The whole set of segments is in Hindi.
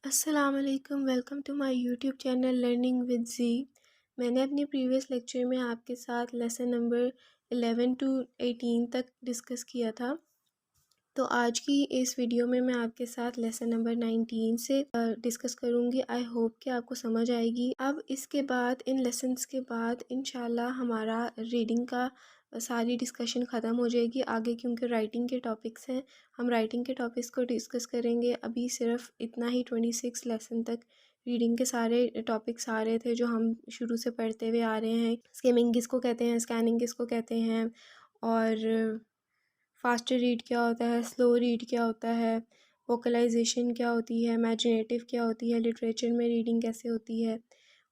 अस्सलामुअलैकुम, welcome to my YouTube channel learning with Z. मैंने अपने प्रीवियस लेक्चर में आपके साथ लेसन नंबर 11 टू 18 तक डिस्कस किया था। तो आज की इस वीडियो में मैं आपके साथ लेसन नंबर 19 से डिस्कस करूँगी। आई होप कि आपको समझ आएगी। अब इसके बाद इन लेसन्स के बाद इंशाल्लाह हमारा रीडिंग का सारी डिस्कशन ख़त्म हो जाएगी आगे, क्योंकि राइटिंग के टॉपिक्स हैं। हम राइटिंग के टॉपिक्स को डिस्कस करेंगे। अभी सिर्फ इतना ही 26 लेसन तक रीडिंग के सारे टॉपिक्स आ रहे थे जो हम शुरू से पढ़ते हुए आ रहे हैं। स्किमिंग किसको कहते हैं, स्कैनिंग किसको कहते हैं, और फास्टर रीड क्या होता है, स्लो रीड क्या होता है, वोकलाइजेशन क्या होती है, इमेजिनेटिव क्या होती है, लिटरेचर में रीडिंग कैसे होती है,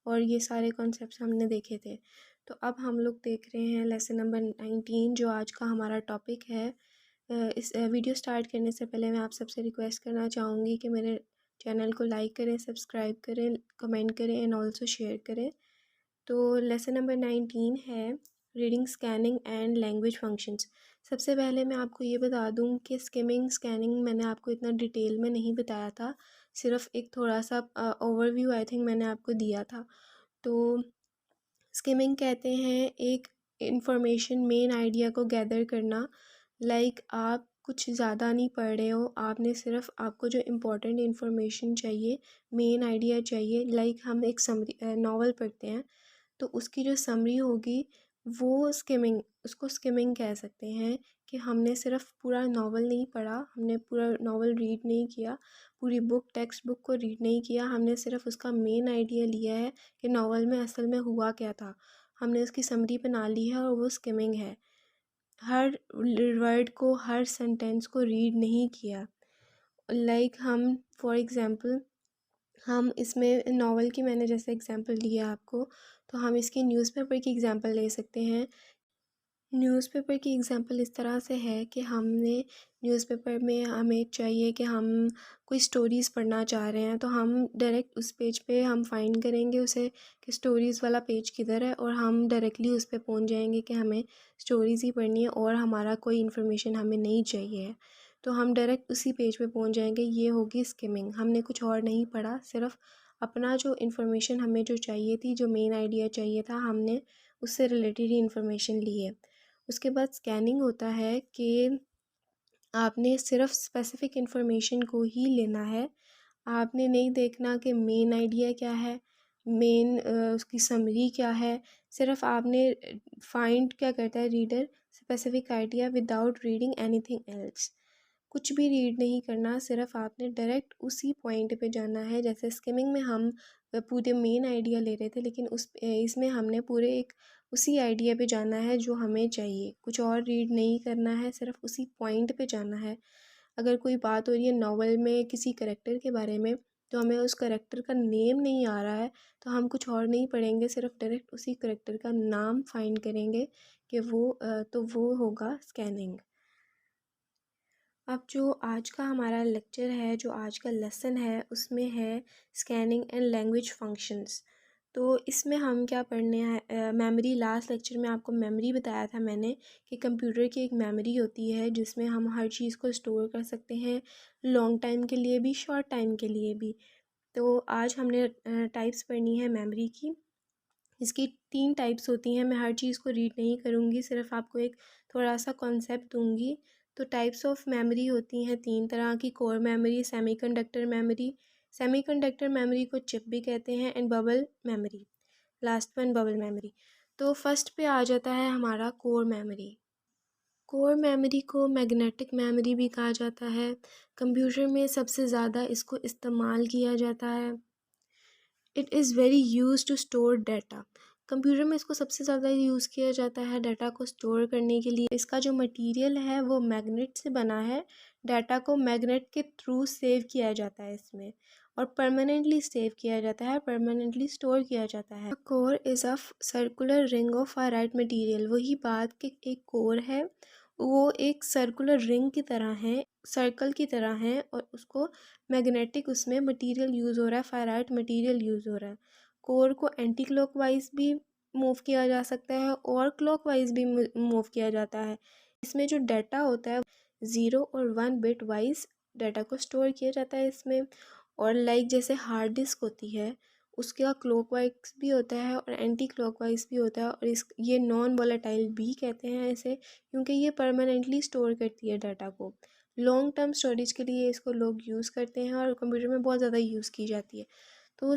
और ये सारे कॉन्सेप्ट्स हमने देखे थे। तो अब हम लोग देख रहे हैं लेसन नंबर 19 जो आज का हमारा टॉपिक है। इस वीडियो स्टार्ट करने से पहले मैं आप सबसे रिक्वेस्ट करना चाहूँगी कि मेरे चैनल को लाइक करें, सब्सक्राइब करें, कमेंट करें एंड ऑल्सो शेयर करें। तो लेसन नंबर 19 है reading, scanning and language functions. सबसे पहले मैं आपको ये बता दूं कि स्किमिंग स्कैनिंग मैंने आपको इतना डिटेल में नहीं बताया था, सिर्फ एक थोड़ा सा ओवरव्यू आई थिंक मैंने आपको दिया था। तो स्किमिंग कहते हैं एक इंफॉर्मेशन, मेन आइडिया को गैदर करना। लाइक आप कुछ ज़्यादा नहीं पढ़ रहे हो, आपने सिर्फ आपको जो इम्पोर्टेंट इन्फॉर्मेशन चाहिए, मेन आइडिया चाहिए। लाइक हम एक समरी नावल पढ़ते हैं तो उसकी जो समरी होगी वो स्किमिंग, उसको स्किमिंग कह सकते हैं। कि हमने सिर्फ पूरा नावल नहीं पढ़ा, हमने पूरा नावल रीड नहीं किया, पूरी बुक टेक्स्ट बुक को रीड नहीं किया, हमने सिर्फ उसका मेन आइडिया लिया है कि नावल में असल में हुआ क्या था, हमने उसकी समरी बना ली है और वो स्किमिंग है। हर वर्ड को, हर सेंटेंस को रीड नहीं किया। लाइक हम फॉर एग्ज़ाम्पल, हम इसमें नावल की मैंने जैसे एग्जांपल दिया आपको, तो हम इसकी न्यूज़पेपर की एग्जांपल ले सकते हैं। न्यूज़पेपर की एग्जांपल इस तरह से है कि हमने न्यूज़पेपर में हमें चाहिए कि हम कोई स्टोरीज़ पढ़ना चाह रहे हैं, तो हम डायरेक्ट उस पेज पे हम फाइंड करेंगे उसे कि स्टोरीज़ वाला पेज किधर है, और हम डायरेक्टली उस पे पहुंच जाएंगे कि हमें स्टोरीज़ ही पढ़नी है और हमारा कोई इन्फॉर्मेशन हमें नहीं चाहिए है। तो हम डायरेक्ट उसी पेज पे पहुंच जाएंगे। ये होगी स्किमिंग। हमने कुछ और नहीं पढ़ा, सिर्फ अपना जो इन्फॉर्मेशन हमें जो चाहिए थी, जो मेन आइडिया चाहिए था, हमने उससे रिलेटेड ही इन्फॉर्मेशन ली है। उसके बाद स्कैनिंग होता है कि आपने सिर्फ स्पेसिफिक इन्फॉर्मेशन को ही लेना है। आपने नहीं देखना कि मेन आइडिया क्या है, मेन उसकी समरी क्या है। सिर्फ आपने फाइंड क्या करता है reader, specific idea without reading anything else. कुछ भी रीड नहीं करना, सिर्फ आपने डायरेक्ट उसी पॉइंट पे जाना है। जैसे स्किमिंग में हम पूरे मेन आइडिया ले रहे थे, लेकिन इसमें हमने पूरे एक उसी आइडिया पे जाना है जो हमें चाहिए। कुछ और रीड नहीं करना है, सिर्फ उसी पॉइंट पे जाना है। अगर कोई बात हो रही है नावल में किसी करेक्टर के बारे में, तो हमें उस करेक्टर का नेम नहीं आ रहा है, तो हम कुछ और नहीं पढ़ेंगे, सिर्फ डायरेक्ट उसी करेक्टर का नाम फाइंड करेंगे कि तो वो होगा स्कैनिंग। अब जो आज का हमारा लेक्चर है, जो आज का लेसन है, उसमें है स्कैनिंग एंड लैंग्वेज फंक्शंस। तो इसमें हम क्या पढ़ने हैं, मेमोरी। लास्ट लेक्चर में आपको मेमोरी बताया था मैंने कि कंप्यूटर की एक मेमोरी होती है जिसमें हम हर चीज़ को स्टोर कर सकते हैं, लॉन्ग टाइम के लिए भी, शॉर्ट टाइम के लिए भी। तो आज हमने टाइप्स पढ़नी है मेमोरी की। इसकी 3 टाइप्स होती हैं। मैं हर चीज़ को रीड नहीं करूँगी, सिर्फ आपको एक थोड़ा सा कॉन्सेप्ट दूँगी। तो टाइप्स ऑफ मेमोरी होती हैं 3 तरह की: core memory, semiconductor memory, semiconductor memory को चिप भी कहते हैं, and bubble memory, last one bubble memory. तो फर्स्ट पे आ जाता है हमारा कोर मेमोरी। कोर मेमोरी को मैग्नेटिक मेमोरी भी कहा जाता है। कंप्यूटर में सबसे ज़्यादा इसको इस्तेमाल किया जाता है। It is very use to store data. Computer में इसको सबसे ज़्यादा यूज़ किया जाता है डाटा को स्टोर करने के लिए। इसका जो मटेरियल है वो मैग्नेट से बना है। डाटा को मैग्नेट के थ्रू सेव किया जाता है इसमें, और परमानेंटली सेव किया जाता है, परमानेंटली स्टोर किया जाता है। Core is a circular ring of ferrite material. वही बात कि एक कोर है, वो एक सर्कुलर रिंग की तरह है, सर्कल की तरह है, और उसको मैग्नेटिक उसमें मटेरियल यूज़ हो रहा है, फेराइट मटेरियल यूज़ हो रहा है। कोर को एंटी क्लॉकवाइज भी मूव किया जा सकता है और क्लॉकवाइज भी मूव किया जाता है। इसमें जो डाटा होता है 0 और 1 बिट वाइज डाटा को स्टोर किया जाता है इसमें। और लाइक जैसे हार्ड डिस्क होती है उसका क्लॉकवाइज भी होता है और एंटी क्लॉकवाइज भी होता है, और इस ये नॉन वोलेटाइल भी कहते हैं इसे, क्योंकि ये परमानेंटली स्टोर करती है डाटा को। लॉन्ग टर्म स्टोरेज के लिए इसको लोग यूज़ करते हैं और कंप्यूटर में बहुत ज़्यादा यूज़ की जाती है। तो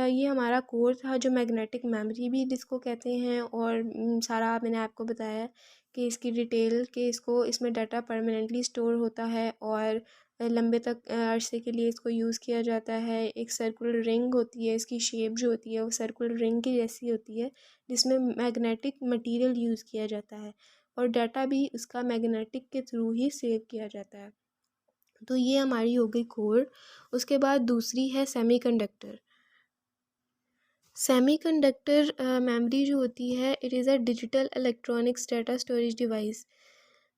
ये हमारा कोर था जो मैग्नेटिक मेमोरी भी जिसको कहते हैं, और सारा मैंने आपको बताया कि इसकी डिटेल कि इसको इसमें डाटा परमानेंटली स्टोर होता है और लंबे तक अरसे के लिए इसको यूज़ किया जाता है। एक सर्कुलर रिंग होती है, इसकी शेप जो होती है वो सर्कुलर रिंग की जैसी होती है, जिसमें मैग्नेटिक मटेरियल यूज़ किया जाता है और डाटा भी उसका मैग्नेटिक के थ्रू ही सेव किया जाता है। तो ये हमारी हो गई कोर। उसके बाद दूसरी है सेमीकंडक्टर। सेमीकंडक्टर मेमोरी जो होती है, it is a digital electronics data storage device.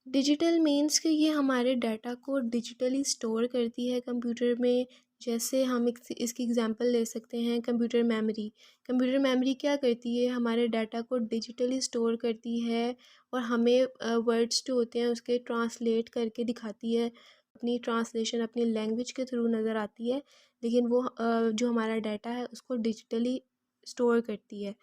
Digital means कि ये हमारे डाटा को डिजिटली स्टोर करती है कंप्यूटर में। जैसे हम इसकी एग्जांपल ले सकते हैं कंप्यूटर मेमोरी। कंप्यूटर मेमोरी क्या करती है, हमारे डाटा को डिजिटली स्टोर करती है और हमें वर्ड्स जो होते हैं उसके ट्रांसलेट करके दिखाती है। अपनी ट्रांसलेशन अपनी लैंग्वेज के थ्रू नज़र आती है, लेकिन वो जो हमारा डाटा है उसको डिजिटली स्टोर करती है।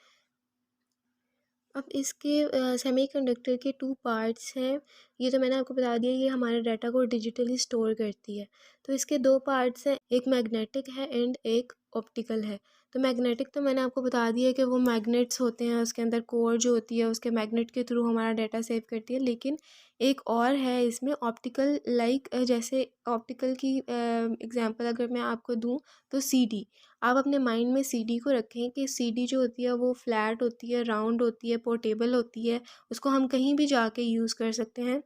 अब इसके सेमीकंडक्टर के टू पार्ट्स हैं। ये तो मैंने आपको बता दिया, ये हमारे डाटा को डिजिटली स्टोर करती है। तो इसके दो पार्ट्स हैं, एक मैग्नेटिक है एंड एक ऑप्टिकल है। तो मैग्नेटिक तो मैंने आपको बता दिया कि वो मैग्नेट्स होते हैं, उसके अंदर कोर जो होती है उसके मैग्नेट के थ्रू हमारा डाटा सेव करती है। लेकिन एक और है इसमें ऑप्टिकल, लाइक जैसे ऑप्टिकल की एग्जांपल अगर मैं आपको दूं तो सीडी। आप अपने माइंड में सीडी को रखें कि सीडी जो होती है वो फ्लैट होती है, राउंड होती है, पोर्टेबल होती है, उसको हम कहीं भी जाके यूज़ कर सकते हैं।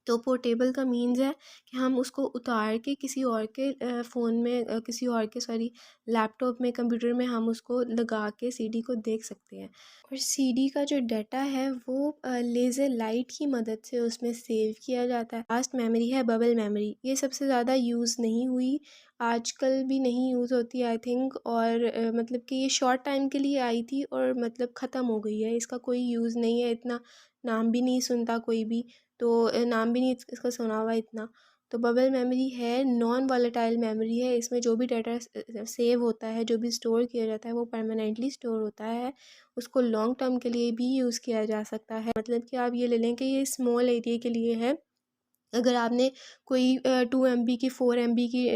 तो पोर्टेबल का मीन्स है कि हम उसको उतार के किसी और के फ़ोन में किसी और के सॉरी लैपटॉप में कंप्यूटर में हम उसको लगा के सीडी को देख सकते हैं। और सीडी का जो डाटा है वो लेज़र लाइट की मदद से उसमें सेव किया जाता है। लास्ट मेमोरी है बबल मेमोरी। ये सबसे ज़्यादा यूज़ नहीं हुई, आजकल भी नहीं यूज़ होती आई थिंक, और मतलब कि ये शॉर्ट टाइम के लिए आई थी और मतलब ख़त्म हो गई है, इसका कोई यूज़ नहीं है, इतना नाम भी नहीं सुनता कोई भी। तो नाम भी नहीं इसका सुना हुआ इतना। तो बबल मेमोरी है, नॉन वॉलेटाइल मेमोरी है, इसमें जो भी डाटा सेव होता है, जो भी स्टोर किया जाता है वो परमानेंटली स्टोर होता है। उसको लॉन्ग टर्म के लिए भी यूज़ किया जा सकता है। मतलब कि आप ये ले लें कि ये स्मॉल एरिया के लिए है। अगर आपने कोई 2 MB की 4 MB की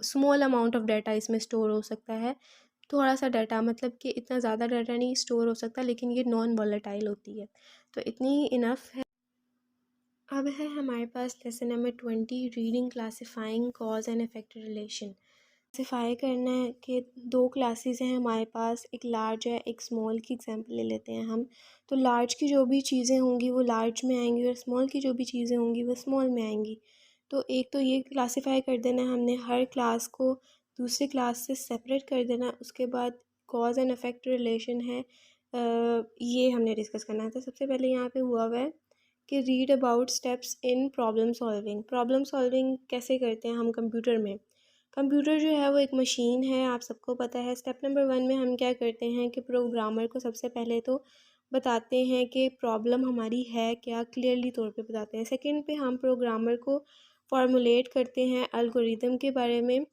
स्मॉल अमाउंट ऑफ डाटा इसमें स्टोर हो सकता है, थोड़ा सा डाटा, मतलब कि इतना ज़्यादा डाटा नहीं स्टोर हो सकता, लेकिन ये नॉन वॉलेटाइल होती है। तो इतनी इनफ है। अब है हमारे पास lesson number 20, reading classifying cause and effect relation. Classify करना है कि दो क्लासेस हैं हमारे पास, एक लार्ज है एक स्मॉल की एग्जांपल ले लेते हैं हम। तो लार्ज की जो भी चीज़ें होंगी वो लार्ज में आएंगी और स्मॉल की जो भी चीज़ें होंगी वो स्मॉल में आएंगी। तो एक तो ये क्लासिफाई कर देना है हमने, हर क्लास को दूसरी क्लास से सेपरेट कर देना। उसके बाद कॉज एंड इफेक्ट रिलेशन है, ये हमने डिस्कस करना है। तो सबसे पहले यहाँ पे हुआ है कि read about steps in problem solving. Problem solving कैसे करते हैं हम कंप्यूटर में। कंप्यूटर जो है वो एक मशीन है, आप सबको पता है। स्टेप नंबर 1 में हम क्या करते हैं कि प्रोग्रामर को सबसे पहले तो बताते हैं कि प्रॉब्लम हमारी है क्या, क्लियरली तौर पे बताते हैं। सेकंड पे हम प्रोग्रामर को फॉर्मुलेट करते हैं एल्गोरिदम के बारे में।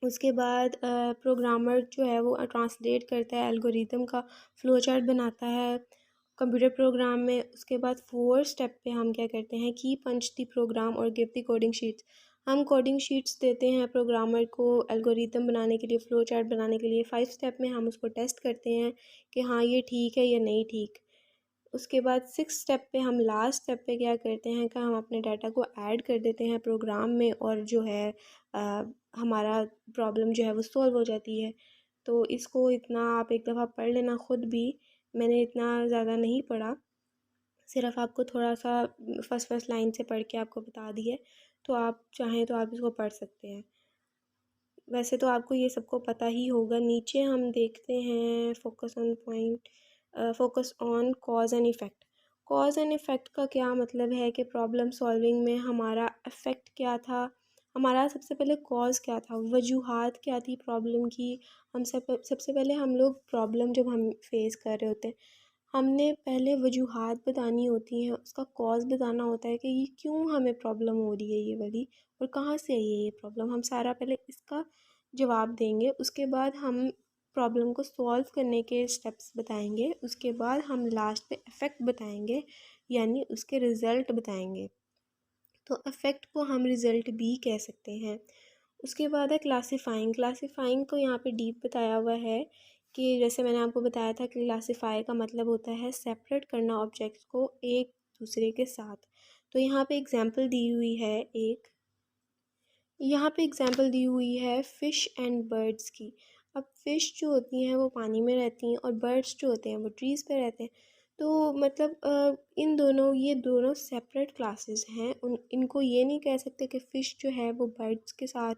उसके बाद प्रोग्रामर जो है वो ट्रांसलेट करता है एल्गोरिदम का, फ्लो चार्ट बनाता है कंप्यूटर प्रोग्राम में। उसके बाद 4 स्टेप पे हम क्या करते हैं कि पंच द प्रोग्राम और गिव द कोडिंग शीट्स। हम कोडिंग शीट्स देते हैं प्रोग्रामर को एल्गोरिदम बनाने के लिए, फ्लो चार्ट बनाने के लिए। 5 स्टेप में हम उसको टेस्ट करते हैं कि हाँ ये ठीक है या नहीं ठीक। उसके बाद 6 स्टेप पे हम लास्ट स्टेप पे क्या करते हैं कि हम अपने डाटा को ऐड कर देते हैं प्रोग्राम में, और जो है हमारा प्रॉब्लम जो है वो सॉल्व हो जाती है। तो इसको इतना आप एक दफ़ा पढ़ लेना खुद भी, मैंने इतना ज़्यादा नहीं पढ़ा, सिर्फ आपको थोड़ा सा फर्स्ट लाइन से पढ़ के आपको बता दिए। तो आप चाहें तो आप इसको पढ़ सकते हैं। वैसे तो आपको ये सबको पता ही होगा। नीचे हम देखते हैं focus on point, focus on cause and effect. Cause and effect का क्या मतलब है कि प्रॉब्लम सॉल्विंग में हमारा इफ़ेक्ट क्या था, हमारा सबसे पहले कॉज क्या था, वजूहात क्या थी प्रॉब्लम की। हम सबसे पहले हम लोग प्रॉब्लम जब हम फेस कर रहे होते हैं, हमने पहले वजूहात बतानी होती हैं, उसका कॉज बताना होता है कि ये क्यों हमें प्रॉब्लम हो रही है ये वाली, और कहाँ से आई है ये प्रॉब्लम। हम सारा पहले इसका जवाब देंगे। उसके बाद हम प्रॉब्लम को सॉल्व करने के स्टेप्स बताएंगे। उसके बाद हम लास्ट पे इफ़ेक्ट बताएंगे, यानी उसके रिज़ल्ट बताएंगे। तो इफ़ेक्ट को हम रिज़ल्ट भी कह सकते हैं। उसके बाद है क्लासिफाइंग। क्लासिफाइंग को यहाँ पे डीप बताया हुआ है कि जैसे मैंने आपको बताया था कि क्लासिफाई का मतलब होता है सेपरेट करना ऑब्जेक्ट्स को एक दूसरे के साथ। तो यहाँ पे एग्जांपल दी हुई है यहाँ पे एग्जांपल दी हुई है फ़िश एंड बर्ड्स की। अब फ़िश जो होती हैं वो पानी में रहती हैं और बर्ड्स जो होते हैं वो ट्रीज़ पे रहते हैं। तो मतलब ये दोनों सेपरेट क्लासेस हैं। इनको ये नहीं कह सकते कि फ़िश जो है वो बर्ड्स के साथ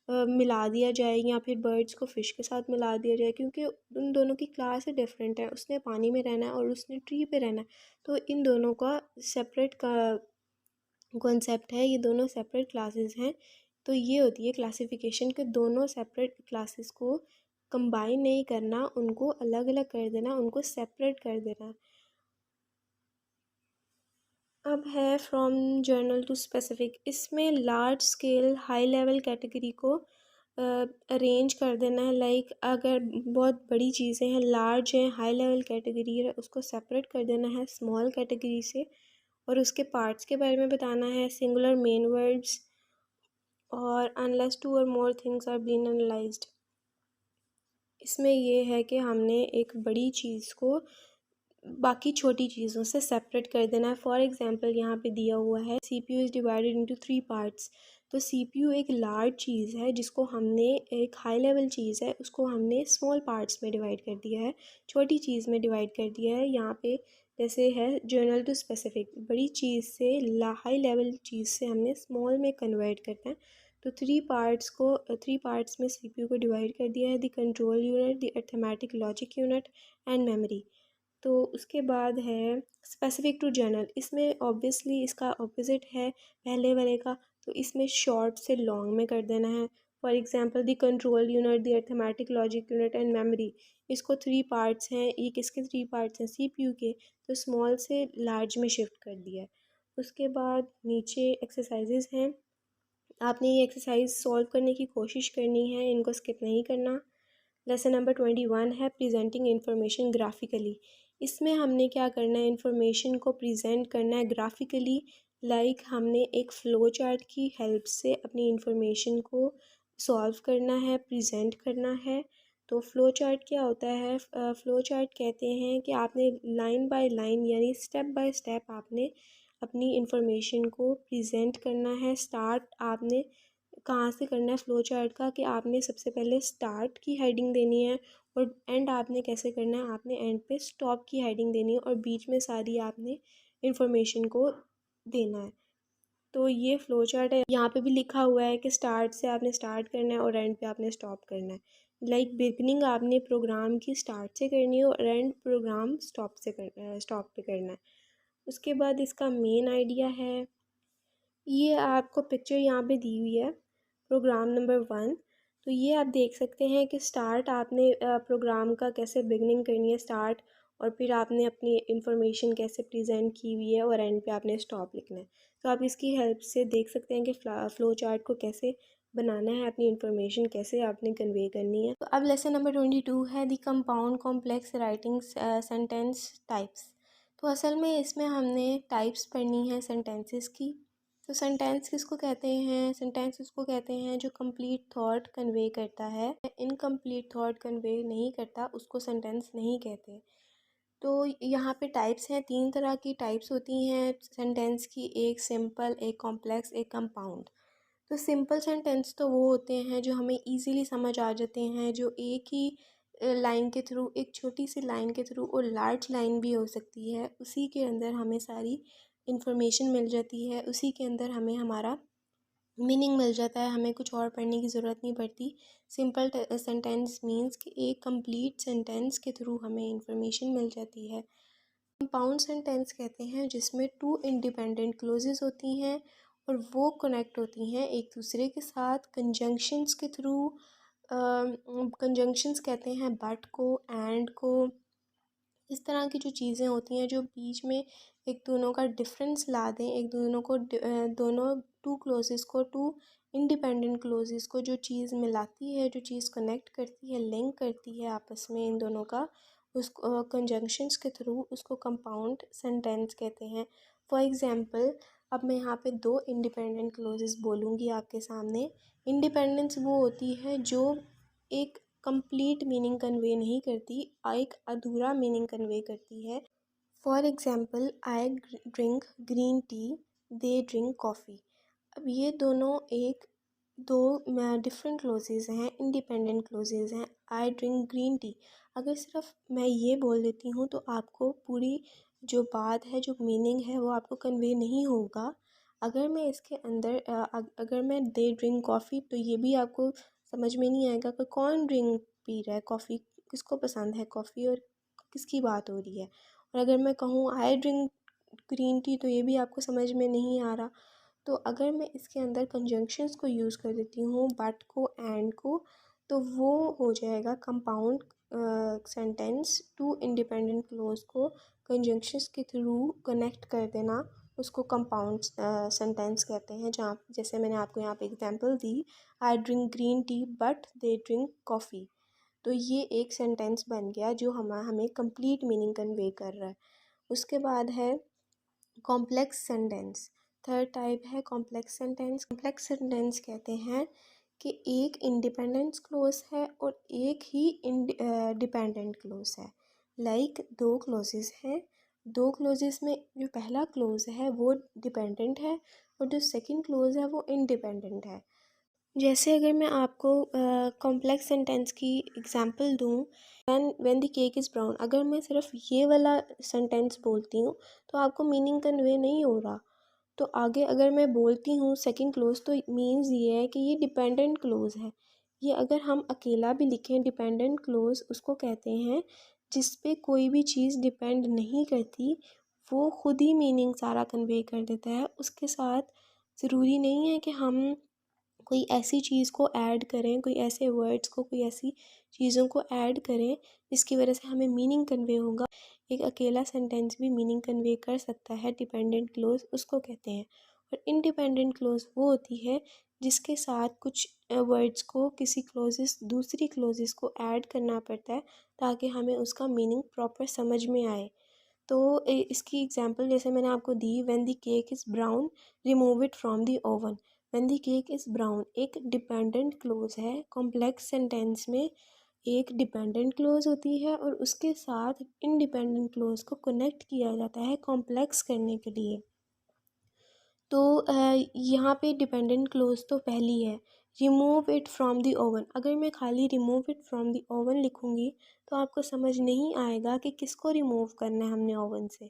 मिला दिया जाए या फिर बर्ड्स को फ़िश के साथ मिला दिया जाए, क्योंकि उन दोनों की क्लास डिफरेंट है। उसने पानी में रहना है और उसने ट्री पे रहना है। तो इन दोनों का सेपरेट का कॉन्सेप्ट है, ये दोनों सेपरेट क्लासेस हैं। तो ये होती है क्लासिफिकेशन के दोनों सेपरेट क्लासेस को कंबाइन नहीं करना, उनको अलग अलग कर देना, उनको सेपरेट कर देना। अब है फ्रॉम जर्नल टू स्पेसिफिक। इसमें large scale high level category को अरेंज कर देना है। लाइक अगर बहुत बड़ी चीज़ें हैं, लार्ज हैं, हाई लेवल कैटेगरी है, उसको सेपरेट कर देना है स्मॉल कैटेगरी से और उसके पार्ट्स के बारे में बताना है। सिंगुलर मेन वर्ड्स और अनलेस टू और more things are been analysed. इसमें ये है कि हमने एक बड़ी चीज़ को बाकी छोटी चीज़ों से सेपरेट कर देना है। फॉर एग्जांपल यहाँ पे दिया हुआ है CPU is divided into 3 parts. तो CPU एक लार्ज चीज़ है जिसको हमने, एक हाई लेवल चीज़ है उसको हमने स्मॉल पार्ट्स में डिवाइड कर दिया है, छोटी चीज़ में डिवाइड कर दिया है। यहाँ पे जैसे है जर्नल टू स्पेसिफिक, बड़ी चीज़ से हाई लेवल चीज़ से हमने स्मॉल में कन्वर्ट करना है। तो 3 पार्ट्स में CPU को डिवाइड कर दिया है, the control unit, the arithmetic logic unit and memory. तो उसके बाद है स्पेसिफिक टू जर्नल। इसमें ऑब्वियसली इसका ऑपोजिट है पहले वाले का, तो इसमें शॉर्ट से लॉन्ग में कर देना है। For example the control unit, the arithmetic logic unit and memory, इसको 3 पार्ट्स हैं। ये किसके 3 पार्ट्स हैं? CPU के। तो स्मॉल से लार्ज में शिफ्ट कर दिया है। उसके बाद नीचे एक्सरसाइजेज हैं। आपने ये एक्सरसाइज सॉल्व करने की कोशिश करनी है, इनको स्किप नहीं करना। लेसन नंबर 21 है प्रेजेंटिंग इंफॉर्मेशन ग्राफिकली। इसमें हमने क्या करना है, इंफॉर्मेशन को प्रेजेंट करना है ग्राफिकली। लाइक हमने एक फ़्लो चार्ट की हेल्प से अपनी इंफॉर्मेशन को सॉल्व करना है, प्रेजेंट करना है। तो फ़्लो चार्ट क्या होता है? फ़्लो चार्ट कहते हैं कि आपने लाइन बाय लाइन यानी स्टेप बाय स्टेप आपने अपनी इंफॉर्मेशन को प्रेजेंट करना है। स्टार्ट आपने कहाँ से करना है फ़्लो चार्ट का, कि आपने सबसे पहले स्टार्ट की हेडिंग देनी है और एंड आपने कैसे करना है, आपने एंड पे स्टॉप की हेडिंग देनी है और बीच में सारी आपने इंफॉर्मेशन को देना है। तो ये फ़्लो चार्ट है। यहाँ पे भी लिखा हुआ है कि स्टार्ट से आपने स्टार्ट करना है और एंड पे आपने स्टॉप करना है। लाइक बिगनिंग आपने प्रोग्राम की स्टार्ट से करनी है और एंड प्रोग्राम स्टॉप से करना है, स्टॉप पे करना है। उसके बाद इसका मेन आइडिया है, ये आपको पिक्चर यहाँ पे दी हुई है प्रोग्राम नंबर 1। तो ये आप देख सकते हैं कि स्टार्ट आपने प्रोग्राम का कैसे बिगनिंग करनी है, स्टार्ट, और फिर आपने अपनी इंफॉर्मेशन कैसे प्रेजेंट की हुई है और एंड पे आपने स्टॉप लिखना है। तो आप इसकी हेल्प से देख सकते हैं कि फ़्लो चार्ट को कैसे बनाना है, अपनी इंफॉर्मेशन कैसे आपने कन्वे करनी है। तो अब लेसन नंबर 22 है the compound complex writing sentence types. तो असल में इसमें हमने टाइप्स पढ़नी है सेंटेंसेस की। तो सेंटेंस किसको कहते हैं? सेंटेंस उसको कहते हैं जो कंप्लीट थॉट कन्वे करता है। इनकम्प्लीट थॉट कन्वे नहीं करता उसको सेंटेंस नहीं कहते। तो यहाँ पे टाइप्स हैं, 3 तरह की टाइप्स होती हैं सेंटेंस की, एक सिंपल, एक कॉम्प्लेक्स, एक कंपाउंड। तो सिंपल सेंटेंस तो वो होते हैं जो हमें इजीली समझ आ जाते हैं, जो एक ही लाइन के थ्रू, एक छोटी सी लाइन के थ्रू और लार्ज लाइन भी हो सकती है, उसी के अंदर हमें सारी इंफॉर्मेशन मिल जाती है, उसी के अंदर हमें हमारा मीनिंग मिल जाता है, हमें कुछ और पढ़ने की ज़रूरत नहीं पड़ती। सिंपल सेंटेंस मीन्स कि एक कंप्लीट सेंटेंस के थ्रू हमें इंफॉर्मेशन मिल जाती है। कंपाउंड सेंटेंस कहते हैं जिसमें 2 इंडिपेंडेंट क्लोजेस होती हैं और वो कनेक्ट होती हैं एक दूसरे के साथ कंजंक्शंस के थ्रू। कंजंक्शंस कहते हैं बट को, एंड को, इस तरह की जो चीज़ें होती हैं जो बीच में एक दोनों का डिफरेंस ला दें, एक दोनों को दोनों 2 क्लोजेस को, 2 इंडिपेंडेंट क्लोजेस को जो चीज़ मिलाती है, जो चीज़ कनेक्ट करती है, लिंक करती है आपस में इन दोनों का, उसको कंजंक्शंस के थ्रू उसको कंपाउंड सेंटेंस कहते हैं। फॉर एग्ज़ाम्पल, अब मैं यहाँ पे दो इंडिपेंडेंट क्लोजेस बोलूँगी आपके सामने। इंडिपेंडेंस वो होती है जो एक कंप्लीट मीनिंग कन्वे नहीं करती, एक अधूरा मीनिंग कन्वे करती है। For example, I drink green tea, they drink coffee. अब ये दोनों दो डिफरेंट क्लोजेज़ हैं, इंडिपेंडेंट क्लोजेज़ हैं। आई ड्रिंक ग्रीन टी, अगर सिर्फ मैं ये बोल देती हूँ तो आपको पूरी जो बात है, जो मीनिंग है, वो आपको कन्वे नहीं होगा। अगर मैं इसके अंदर अगर मैं दे ड्रिंक कॉफ़ी, तो ये भी आपको समझ में नहीं आएगा कि कौन ड्रिंक पी रहा है कॉफ़ी, किसको पसंद है कॉफ़ी और किसकी बात हो रही है। और अगर मैं कहूँ आई ड्रिंक ग्रीन टी, तो ये भी आपको समझ में नहीं आ रहा। तो अगर मैं इसके अंदर कंजंक्शंस को यूज़ कर देती हूँ, बट को, एंड को, तो वो हो जाएगा compound sentence. Two independent clause को कंजंक्शंस के थ्रू कनेक्ट कर देना, उसको कंपाउंड सेंटेंस कहते हैं। जहाँ जैसे मैंने आपको यहाँ पे example the, I drink green tea but they drink coffee, तो ये एक सेंटेंस बन गया जो हमें कंप्लीट मीनिंग कन्वे कर रहा है। उसके बाद है कॉम्प्लेक्स सेंटेंस। थर्ड टाइप है कॉम्प्लेक्स सेंटेंस। कॉम्प्लेक्स सेंटेंस कहते हैं कि एक इंडिपेंडेंस क्लोज है और एक ही डिपेंडेंट क्लोज है। लाइक दो क्लोजेस हैं, दो क्लोजेस में जो पहला क्लोज है वो डिपेंडेंट है और जो सेकंड क्लोज है वो इंडिपेंडेंट है। जैसे अगर मैं आपको कॉम्प्लेक्स सेंटेंस की एग्जांपल दूँ, when the cake is brown, अगर मैं सिर्फ ये वाला सेंटेंस बोलती हूँ तो आपको मीनिंग कन्वे नहीं हो रहा। तो आगे अगर मैं बोलती हूँ सेकंड क्लोज, तो मीन्स ये है कि ये डिपेंडेंट क्लोज है। ये अगर हम अकेला भी लिखें, डिपेंडेंट क्लोज उसको कहते हैं जिस पे कोई भी चीज़ डिपेंड नहीं करती, वो खुद ही मीनिंग सारा कन्वे कर देता है। उसके साथ ज़रूरी नहीं है कि हम कोई ऐसी चीज़ को ऐड करें, कोई ऐसे वर्ड्स को, कोई ऐसी चीज़ों को ऐड करें जिसकी वजह से हमें मीनिंग कन्वे होगा। एक अकेला सेंटेंस भी मीनिंग कन्वे कर सकता है। डिपेंडेंट क्लोज उसको कहते हैं। और इंडिपेंडेंट क्लोज वो होती है जिसके साथ कुछ वर्ड्स को किसी क्लोजेस, दूसरी क्लोजेस को ऐड करना पड़ता है ताकि हमें उसका मीनिंग प्रॉपर समझ में आए। तो इसकी एग्जांपल जैसे मैंने आपको दी, when the cake is brown, remove it from the oven. When the cake is brown एक डिपेंडेंट क्लोज है। कॉम्प्लेक्स सेंटेंस में एक डिपेंडेंट क्लोज होती है और उसके साथ इंडिपेंडेंट क्लोज को कनेक्ट किया जाता है कॉम्प्लेक्स करने के लिए। तो यहाँ पे डिपेंडेंट क्लोज तो पहली है, remove it from the oven. अगर मैं खाली remove it from the oven लिखूँगी तो आपको समझ नहीं आएगा कि किसको रिमूव करना है हमने ओवन से।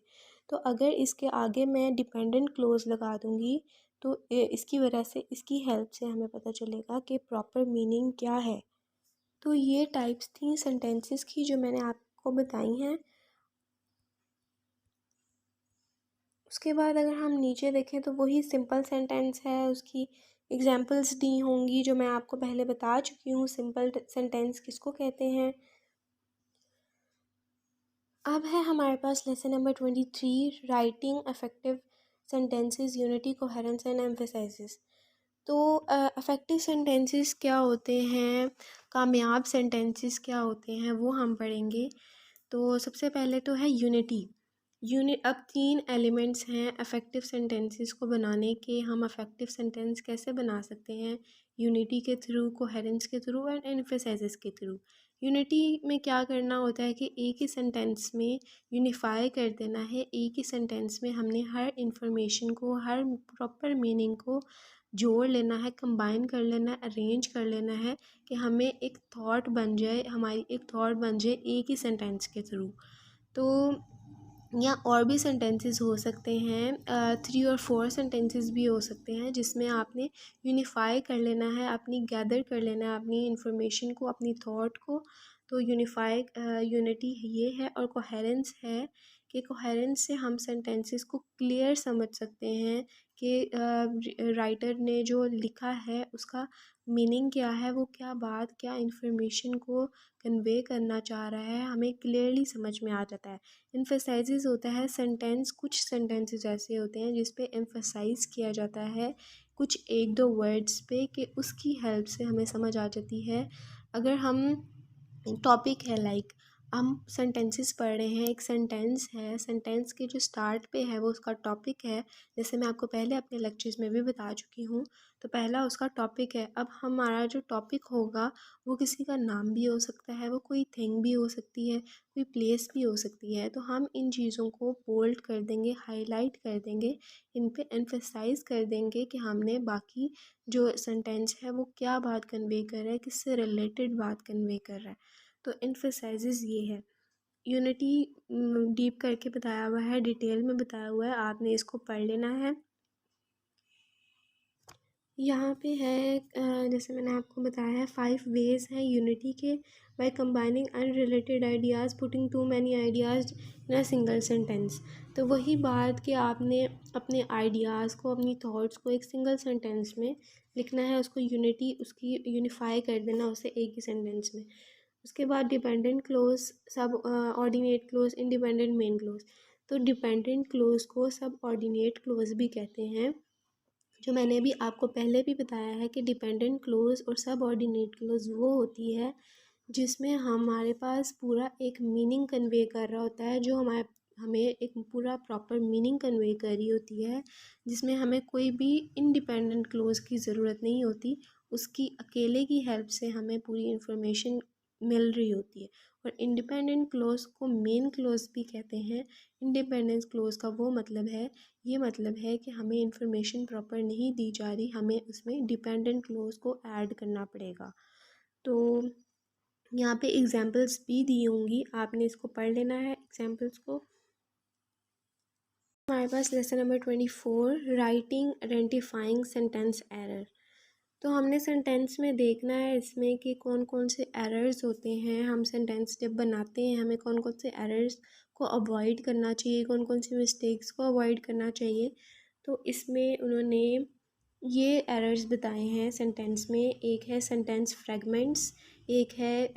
तो अगर इसके आगे मैं डिपेंडेंट क्लोज लगा दूँगी तो इसकी वजह से, इसकी हेल्प से हमें पता चलेगा कि प्रॉपर मीनिंग क्या है। तो ये टाइप्स थी सेंटेंसेस की जो मैंने आपको बताई हैं। उसके बाद अगर हम नीचे देखें तो वही सिंपल सेंटेंस है, उसकी एग्जांपल्स दी होंगी जो मैं आपको पहले बता चुकी हूँ सिंपल सेंटेंस किसको कहते हैं। अब है हमारे पास lesson number 23, writing effective sentences, unity, coherence and emphasises. तो अफेक्टिव सेंटेंसेस क्या होते हैं, कामयाब सेंटेंसेस क्या होते हैं, वो हम पढ़ेंगे। तो सबसे पहले तो है यूनिटी। अब तीन एलिमेंट्स हैं अफेक्टिव सेंटेंसेस को बनाने के। हम अफेक्टिव सेंटेंस कैसे बना सकते हैं, यूनिटी के थ्रू, कोहेरेंस के थ्रू एंड एम्फेसाइजेस के थ्रू। यूनिटी में क्या करना होता है कि एक ही सेंटेंस में यूनिफाई कर देना है। एक ही सेंटेंस में हमने हर इंफॉर्मेशन को, हर प्रॉपर मीनिंग को जोड़ लेना है, कंबाइन कर लेना है, अरेंज कर लेना है कि हमें एक थॉट बन जाए, हमारी एक थॉट बन जाए एक ही सेंटेंस के थ्रू। तो या और भी सेंटेंसेस हो सकते हैं, 3 और 4 सेंटेंसेस भी हो सकते हैं जिसमें आपने यूनिफाई कर लेना है, अपनी गैदर कर लेना है अपनी इंफॉर्मेशन को, अपनी थॉट को। तो यूनिफाई, यूनिटी ये है। और कोहेरेंस है कि कोहेरेंस से हम सेंटेंसेस को क्लियर समझ सकते हैं कि राइटर ने जो लिखा है उसका मीनिंग क्या है, वो क्या बात, क्या इंफॉर्मेशन को कन्वे करना चाह रहा है, हमें क्लियरली समझ में आ जाता है। एम्फेसाइजेस होता है सेंटेंस, कुछ सेंटेंसेस ऐसे होते हैं जिस पे एम्फेसाइज किया जाता है कुछ एक दो वर्ड्स पे कि उसकी हेल्प से हमें समझ आ जाती है। अगर हम टॉपिक है लाइक हम सेंटेंसेस पढ़ रहे हैं, एक सेंटेंस है, सेंटेंस के जो स्टार्ट पे है वो उसका टॉपिक है, जैसे मैं आपको पहले अपने लेक्चर्स में भी बता चुकी हूँ। तो पहला उसका टॉपिक है। अब हमारा जो टॉपिक होगा वो किसी का नाम भी हो सकता है, वो कोई थिंग भी हो सकती है, कोई प्लेस भी हो सकती है। तो हम इन चीज़ों को बोल्ड कर देंगे, हाईलाइट कर देंगे, इन पे एम्फेसाइज कर देंगे कि हमने बाकी जो सेंटेंस है वो क्या बात कन्वे कर रहा है, किससे रिलेटेड बात कन्वे कर रहा है। तो एम्फेसाइजेस ये है। यूनिटी डीप करके बताया हुआ है, डिटेल में बताया हुआ है, आपने इसको पढ़ लेना है। यहाँ पे है जैसे मैंने आपको बताया है 5 वेज़ हैं यूनिटी के। By combining unrelated ideas, putting too many ideas in a single sentence. तो वही बात कि आपने अपने आइडियाज़ को, अपनी थॉट्स को एक सिंगल सेंटेंस में लिखना है, उसको यूनिटी उसकी यूनिफाई कर देना उसे एक ही सेंटेंस में। उसके बाद डिपेंडेंट क्लोज, सब ordinate close, independent main close. तो डिपेंडेंट क्लोज को सब ऑर्डिनेट क्लोज भी कहते हैं। जो मैंने भी आपको पहले भी बताया है कि डिपेंडेंट क्लोज और सब ऑर्डिनेट क्लोज वो होती है जिसमें हमारे पास पूरा एक मीनिंग कन्वे कर रहा होता है, जो हमें एक पूरा प्रॉपर मीनिंग कन्वे कर रही होती है, जिसमें हमें कोई भी इंडिपेंडेंट क्लोज की ज़रूरत नहीं होती, उसकी अकेले की हेल्प से हमें पूरी इन्फॉर्मेशन मिल रही होती है। और इंडिपेंडेंट क्लोज को मेन क्लोज भी कहते हैं। इंडिपेंडेंस क्लोज का वो मतलब है, ये मतलब है कि हमें इन्फॉर्मेशन प्रॉपर नहीं दी जा रही, हमें उसमें डिपेंडेंट क्लोज को ऐड करना पड़ेगा। तो यहाँ पे एग्जाम्पल्स भी दी होंगी, आपने इसको पढ़ लेना है एग्जाम्पल्स को। हमारे पास lesson number 24, writing identifying sentence error. तो हमने सेंटेंस में देखना है इसमें कि कौन कौन से एरर्स होते हैं। हम सेंटेंस जब बनाते हैं हमें कौन कौन से एरर्स को अवॉइड करना चाहिए, कौन कौन सी मिस्टेक्स को अवॉइड करना चाहिए। तो इसमें उन्होंने ये एरर्स बताए हैं सेंटेंस में। एक है सेंटेंस फ्रेगमेंट्स, एक है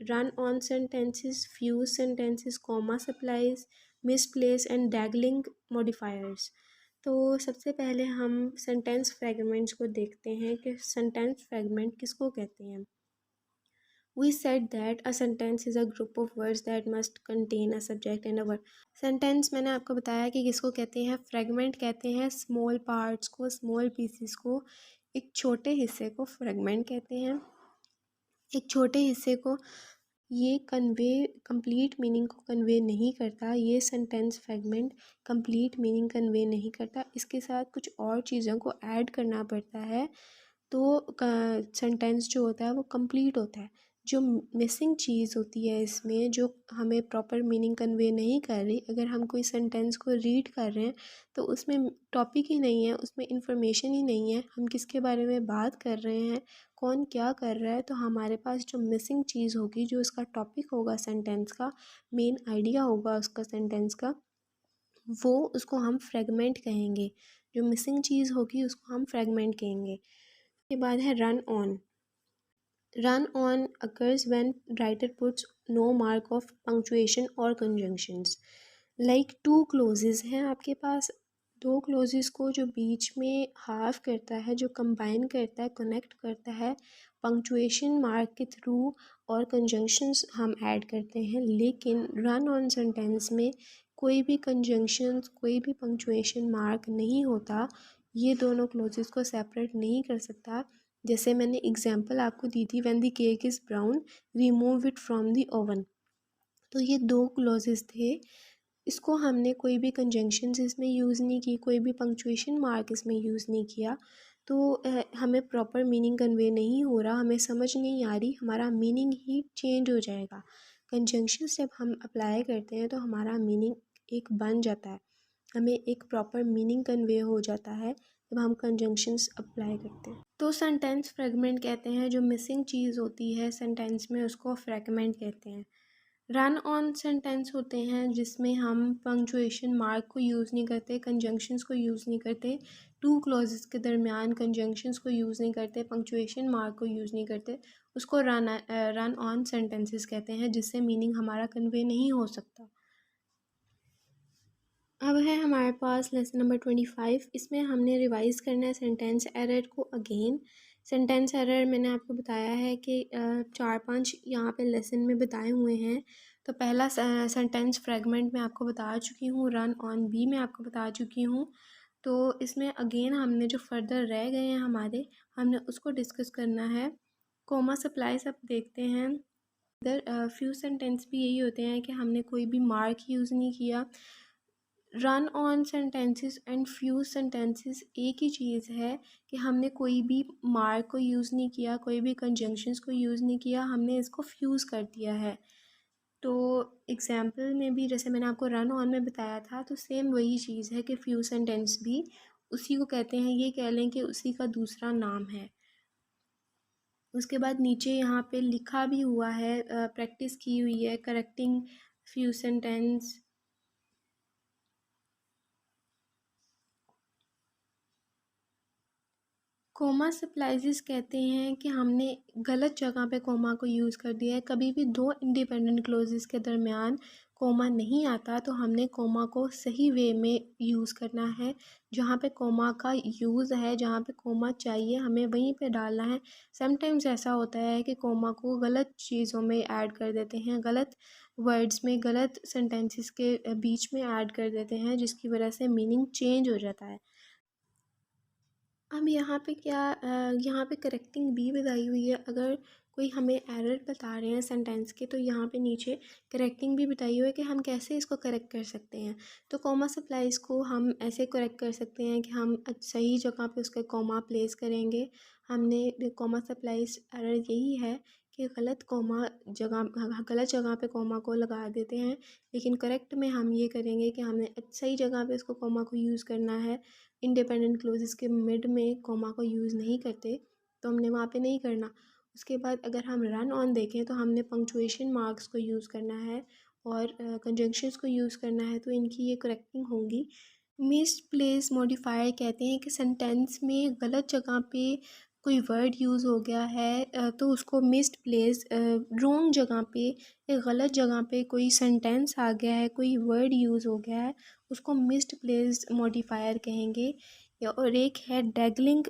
run on sentences, fuse sentences, comma splices, misplace and dangling modifiers. तो सबसे पहले हम सेंटेंस फ्रेगमेंट्स को देखते हैं कि सेंटेंस फ्रेगमेंट किसको कहते हैं। We said that a sentence is a group of words that must contain a subject and a verb. Sentence मैंने आपको बताया कि किसको कहते हैं, फ्रेगमेंट कहते हैं स्मॉल पार्ट्स को, स्मॉल पीसीस को, एक छोटे हिस्से को फ्रेगमेंट कहते हैं। एक छोटे हिस्से को ये कंप्लीट मीनिंग को कन्वे नहीं करता, ये sentence fragment complete meaning convey नहीं करता, इसके साथ कुछ और चीज़ों को ऐड करना पड़ता है तो सेंटेंस जो होता है वो कंप्लीट होता है। जो मिसिंग चीज़ होती है इसमें, जो हमें प्रॉपर मीनिंग कन्वे नहीं कर रही, अगर हम कोई सेंटेंस को रीड कर रहे हैं तो उसमें टॉपिक ही नहीं है, उसमें इंफॉर्मेशन ही नहीं है, हम किसके बारे में बात कर रहे हैं, कौन क्या कर रहा है, तो हमारे पास जो मिसिंग चीज़ होगी, जो उसका टॉपिक होगा सेंटेंस का, मेन आइडिया होगा उसका सेंटेंस का, वो उसको हम फ्रेगमेंट कहेंगे। जो मिसिंग चीज़ होगी उसको हम फ्रेगमेंट कहेंगे। के बाद है run on occurs when writer puts no mark of punctuation और कंजंक्शंस। लाइक टू क्लोजेस हैं आपके पास, दो क्लोजेस को जो बीच में हाफ करता है, जो कंबाइन करता है, कनेक्ट करता है पंक्चुएशन मार्क के थ्रू और कंजंक्शंस हम ऐड करते हैं। लेकिन रन ऑन सेंटेंस में कोई भी कंजंक्शंस, कोई भी पंक्चुएशन मार्क नहीं होता, ये दोनों क्लोजेस को सेपरेट नहीं कर सकता। जैसे मैंने एग्जांपल आपको दी थी, when the cake is brown remove it from the oven. तो ये दो क्लोजेस थे, इसको हमने कोई भी कंजंक्शंस इसमें यूज़ नहीं की, कोई भी पंक्चुएशन मार्क इसमें यूज़ नहीं किया, तो हमें प्रॉपर मीनिंग कन्वे नहीं हो रहा, हमें समझ नहीं आ रही, हमारा मीनिंग ही चेंज हो जाएगा। कंजंक्शंस जब हम अप्लाई करते हैं तो हमारा मीनिंग एक बन जाता है, हमें एक प्रॉपर मीनिंग कन्वे हो जाता है जब हम कंजंक्शंस अप्लाई करते हैं। तो सेंटेंस फ्रेगमेंट कहते हैं, जो मिसिंग चीज़ होती है सेंटेंस में उसको फ्रेगमेंट कहते हैं। रन ऑन सेंटेंस होते हैं जिसमें हम पंक्चुएशन मार्क को यूज़ नहीं करते, कंजंक्शंस को यूज़ नहीं करते, टू क्लॉजेस के दरमियान कंजंक्शंस को यूज़ नहीं करते, पंक्चुएशन मार्क को यूज़ नहीं करते, उसको रन ऑन सेंटेंसेस कहते हैं, जिससे मीनिंग हमारा कन्वे नहीं हो सकता। अब है हमारे पास लेसन नंबर 25। इसमें हमने रिवाइज़ करना है सेंटेंस एरर को अगेन। सेंटेंस एरर मैंने आपको बताया है कि 4-5 यहाँ पे लेसन में बताए हुए हैं। तो पहला सेंटेंस फ्रेगमेंट मैं आपको बता चुकी हूँ, रन ऑन बी मैं आपको बता चुकी हूँ। तो इसमें अगेन हमने जो फर्दर रह गए हैं हमारे, हमने उसको डिस्कस करना है। कोमा सप्लाईज अब देखते हैं। इधर फ्यू सेंटेंस भी यही होते हैं कि हमने कोई भी मार्क यूज़ नहीं किया। Run on sentences and fuse sentences एक ही चीज़ है कि हमने कोई भी मार्क को यूज़ नहीं किया, कोई भी कंजंक्शंस को यूज़ नहीं किया, हमने इसको फ्यूज़ कर दिया है। तो एग्जाम्पल में भी जैसे मैंने आपको रन ऑन में बताया था, तो सेम वही चीज़ है कि फ्यूज सेंटेंस भी उसी को कहते हैं, ये कह लें कि उसी का दूसरा नाम है। उसके बाद नीचे यहाँ पे लिखा भी हुआ है, प्रैक्टिस की हुई है, करेक्टिंग फ्यूज सेंटेंस। कोमा सप्लाइजेस कहते हैं कि हमने गलत जगह पे कोमा को यूज़ कर दिया है। कभी भी दो इंडिपेंडेंट क्लोजेस के दरमियान कोमा नहीं आता, तो हमने कोमा को सही वे में यूज़ करना है। जहाँ पे कोमा का यूज़ है, जहाँ पे कोमा चाहिए, हमें वहीं पे डालना है। समटाइम्स ऐसा होता है कि कोमा को गलत चीज़ों में ऐड कर देते हैं, गलत वर्ड्स में, गलत सेंटेंसेस के बीच में ऐड कर देते हैं, जिसकी वजह से मीनिंग चेंज हो जाता है। अब यहाँ पे क्या, यहाँ पे करेक्टिंग भी बताई हुई है। अगर कोई हमें एरर बता रहे हैं सेंटेंस के, तो यहाँ पे नीचे करेक्टिंग भी बताई हुई है कि हम कैसे इसको करेक्ट कर सकते हैं। तो कॉमा सप्लाइज को हम ऐसे करेक्ट कर सकते हैं कि हम सही जगह पे उसका कॉमा प्लेस करेंगे। हमने कॉमा सप्लाइज एरर यही है कि गलत जगह पे कॉमा को लगा देते हैं, लेकिन करेक्ट में हम ये करेंगे कि हमने सही जगह पे उसको कॉमा को यूज़ करना है। इंडिपेंडेंट क्लोजेस के मिड में कॉमा को यूज़ नहीं करते, तो हमने वहाँ पे नहीं करना। उसके बाद अगर हम रन ऑन देखें, तो हमने पंक्चुएशन मार्क्स को यूज़ करना है और कंजंक्शंस को यूज़ करना है, तो इनकी ये करेक्टिंग होंगी। मिसप्लेस मॉडिफायर कहते हैं कि सेंटेंस में गलत जगह पे कोई वर्ड यूज़ हो गया है, तो उसको मिस्ड प्लेस, रॉन्ग जगह पे, एक गलत जगह पे कोई सेंटेंस आ गया है, कोई वर्ड यूज़ हो गया है, उसको मिस्ड प्लेस मॉडिफायर कहेंगे। या और एक है डैगलिंग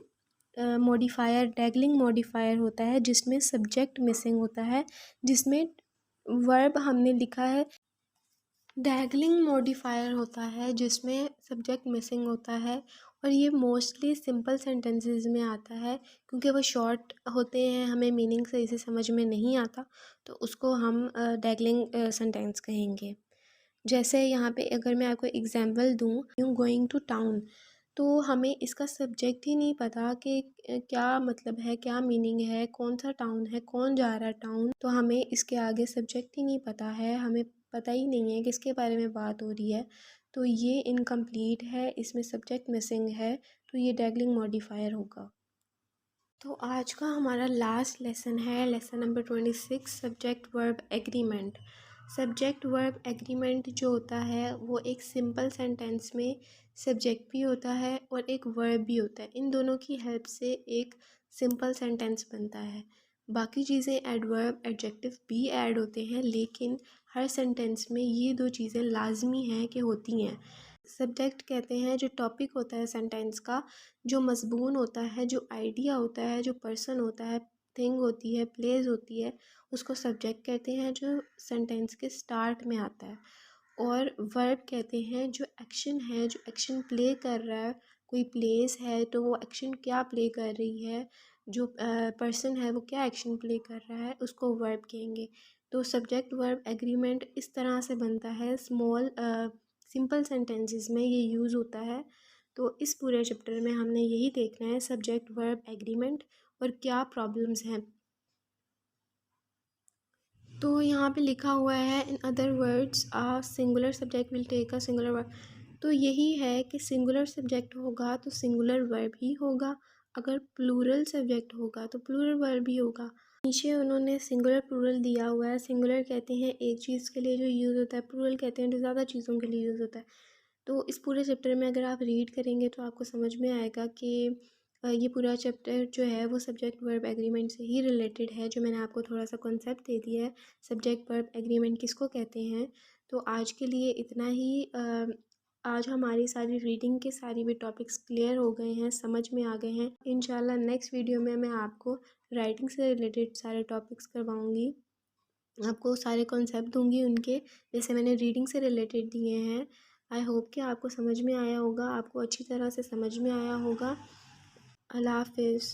मॉडिफायर। डैगलिंग मॉडिफायर होता है जिसमें सब्जेक्ट मिसिंग होता है, जिसमें वर्ब हमने लिखा है। डैगलिंग मॉडिफायर होता है जिसमें सब्जेक्ट मिसिंग होता है, और ये मोस्टली सिंपल सेंटेंसेस में आता है, क्योंकि वो शॉर्ट होते हैं, हमें मीनिंग सही से समझ में नहीं आता, तो उसको हम डैगलिंग सेंटेंस कहेंगे। जैसे यहाँ पे अगर मैं आपको एग्जांपल दूँ, यू गोइंग टू टाउन, तो हमें इसका सब्जेक्ट ही नहीं पता कि क्या मतलब है, क्या मीनिंग है, कौन सा टाउन है, कौन जा रहा है टाउन, तो हमें इसके आगे सब्जेक्ट ही नहीं पता है, हमें पता ही नहीं है किसके बारे में बात हो रही है, तो ये इनकम्प्लीट है, इसमें सब्जेक्ट मिसिंग है, तो ये डैगलिंग मॉडिफायर होगा। तो आज का हमारा लास्ट लेसन है lesson number 26, subject verb agreement. Subject verb agreement जो होता है वो एक सिंपल सेंटेंस में सब्जेक्ट भी होता है और एक वर्ब भी होता है। इन दोनों की हेल्प से एक सिंपल सेंटेंस बनता है। बाकी चीज़ें एडवर्ब एडजेक्टिव भी ऐड होते हैं, लेकिन हर सेंटेंस में ये दो चीज़ें लाजमी हैं कि होती हैं। सब्जेक्ट कहते हैं जो टॉपिक होता है सेंटेंस का, जो मज़मून होता है, जो आइडिया होता है, जो पर्सन होता है, थिंग होती है, प्लेस होती है, उसको सब्जेक्ट कहते हैं, जो सेंटेंस के स्टार्ट में आता है। और वर्ब कहते हैं जो एक्शन है, जो एक्शन प्ले कर रहा है, कोई प्लेस है तो वो एक्शन क्या प्ले कर रही है, जो पर्सन है वो क्या एक्शन प्ले कर रहा है, उसको वर्ब कहेंगे। तो सब्जेक्ट वर्ब एग्रीमेंट इस तरह से बनता है, स्मॉल सिंपल सेंटेंसेस में ये यूज़ होता है। तो इस पूरे चैप्टर में हमने यही देखना है, सब्जेक्ट वर्ब एग्रीमेंट और क्या प्रॉब्लम्स हैं। तो यहाँ पे लिखा हुआ है in other words a singular subject will take a singular verb. तो यही है कि सिंगुलर सब्जेक्ट होगा तो सिंगुलर वर्ब ही होगा, अगर प्लूरल सब्जेक्ट होगा तो प्लूरल वर्ब ही होगा। नीचे उन्होंने सिंगुलर प्लूरल दिया हुआ है। सिंगुलर कहते हैं एक चीज़ के लिए जो यूज़ होता है, प्लूरल कहते हैं जो ज़्यादा चीज़ों के लिए यूज़ होता है। तो इस पूरे चैप्टर में अगर आप रीड करेंगे तो आपको समझ में आएगा कि ये पूरा चैप्टर जो है वो सब्जेक्ट वर्ब एग्रीमेंट से ही रिलेटेड है, जो मैंने आपको थोड़ा सा कॉन्सेप्ट दे दिया है सब्जेक्ट वर्ब एग्रीमेंट किसको कहते हैं। तो आज के लिए इतना ही। आज हमारी सारी रीडिंग के सारी भी टॉपिक्स क्लियर हो गए हैं, समझ में आ गए हैं। इंशाल्लाह नेक्स्ट वीडियो में मैं आपको राइटिंग से रिलेटेड सारे टॉपिक्स करवाऊँगी, आपको सारे कॉन्सेप्ट दूंगी उनके, जैसे मैंने रीडिंग से रिलेटेड दिए हैं। आई होप कि आपको समझ में आया होगा, आपको अच्छी तरह से समझ में आया होगा। अल्लाह हाफिज़।